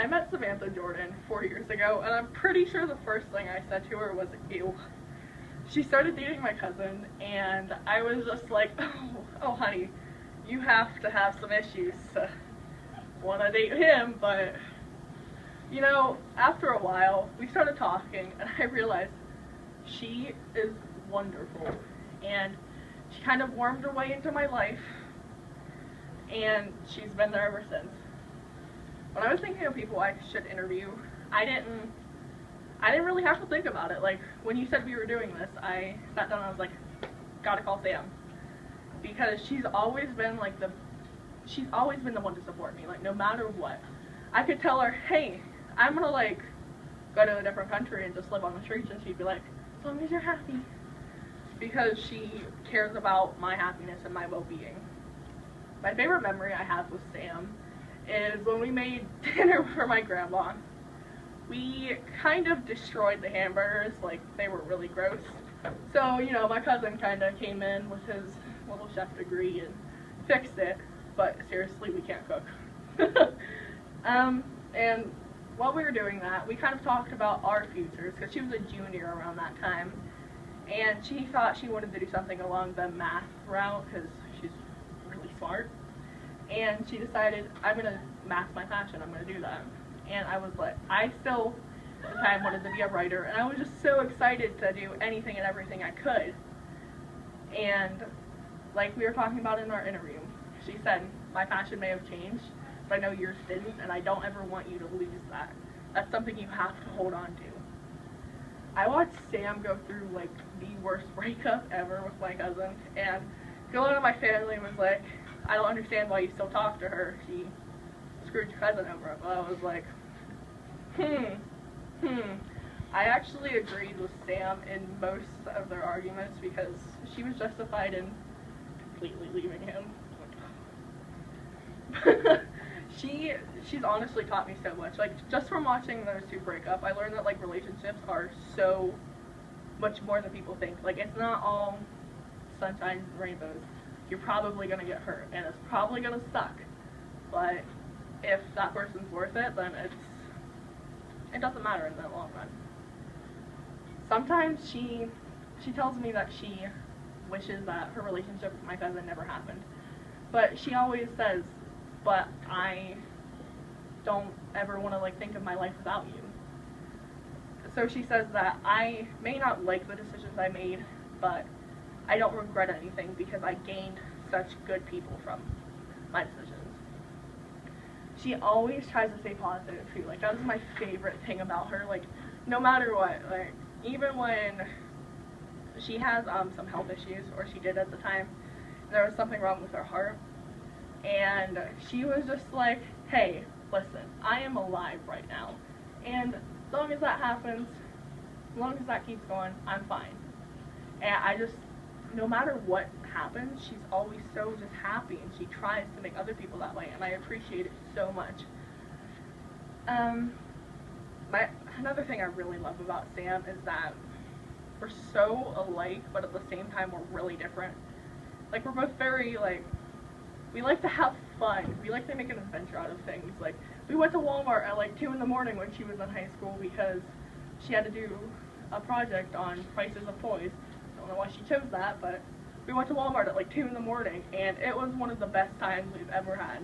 I met Samantha Jordan 4 years ago, and I'm pretty sure the first thing I said to her was, ew. She started dating my cousin, and I was just like, oh honey, you have to have some issues to want to date him, but, you know, after a while, we started talking, and I realized she is wonderful, and she kind of warmed her way into my life, and she's been there ever since. When I was thinking of people I should interview, I didn't really have to think about it. Like, when you said we were doing this, I sat down and I was like, gotta call Sam. Because she's always been the one to support me, like, no matter what. I could tell her, hey, I'm gonna, like, go to a different country and just live on the streets, and she'd be like, as long as you're happy. Because she cares about my happiness and my well-being. My favorite memory I have with Sam is when we made dinner for my grandma. We kind of destroyed the hamburgers, like, they were really gross. So, you know, my cousin kind of came in with his little chef degree and fixed it, but seriously, we can't cook. And while we were doing that, we kind of talked about our futures, because she was a junior around that time, and she thought she wanted to do something along the math route, because she's really smart. And she decided, I'm going to math my passion, I'm going to do that. And I was like, I still, at the time, wanted to be a writer, and I was just so excited to do anything and everything I could. And, like we were talking about in our interview, she said, my passion may have changed, but I know yours didn't, and I don't ever want you to lose that. That's something you have to hold on to. I watched Sam go through, like, the worst breakup ever with my cousin, and going to my family was like, I don't understand why you still talk to her. She screwed your cousin over it. But I was like, I actually agreed with Sam in most of their arguments because she was justified in completely leaving him. She's honestly taught me so much. Like, just from watching those two break up, I learned that, like, relationships are so much more than people think. Like, it's not all sunshine and rainbows. You're probably gonna get hurt, and it's probably gonna suck. But if that person's worth it, then it doesn't matter in the long run. Sometimes she tells me that she wishes that her relationship with my cousin never happened. But she always says, but I don't ever want to, like, think of my life without you. So she says that I may not like the decisions I made, but I don't regret anything because I gained such good people from my decisions. She always tries to stay positive too. Like, that was my favorite thing about her. Like, no matter what, like, even when she has some health issues, or she did at the time, there was something wrong with her heart, and she was just like, hey, listen, I am alive right now, and as long as that happens, as long as that keeps going, I'm fine. And I just, no matter what happens, she's always so just happy, and she tries to make other people that way, and I appreciate it so much. Another thing I really love about Sam is that we're so alike, but at the same time we're really different. Like, we're both very, like, we like to have fun. We like to make an adventure out of things. Like, we went to Walmart at like 2 in the morning when she was in high school because she had to do a project on prices of toys. Don't know why she chose that, but we went to Walmart at like 2 in the morning, and it was one of the best times we've ever had.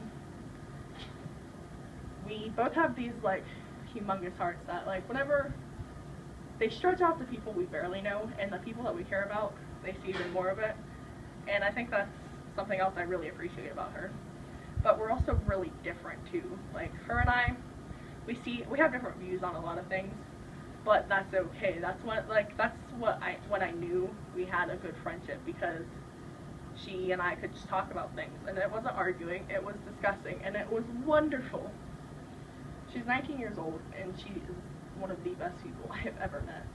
We both have these, like, humongous hearts that, like, whenever they stretch out to people we barely know, and the people that we care about, they see even more of it. And I think that's something else I really appreciate about her. But we're also really different too. Like, her and I, we have different views on a lot of things, but that's okay. That's when I knew we had a good friendship, because she and I could just talk about things, and it wasn't arguing, it was discussing, and it was wonderful. She's 19 years old, and she is one of the best people I have ever met.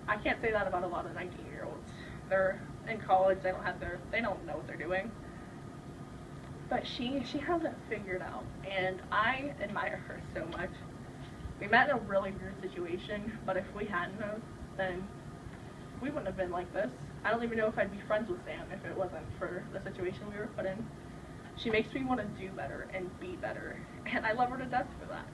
I can't say that about a lot of 19-year-olds. They're in college, they don't know what they're doing. But she has it figured out, and I admire her so much. We met in a really weird situation, but if we hadn't have, then we wouldn't have been like this. I don't even know if I'd be friends with Sam if it wasn't for the situation we were put in. She makes me want to do better and be better, and I love her to death for that.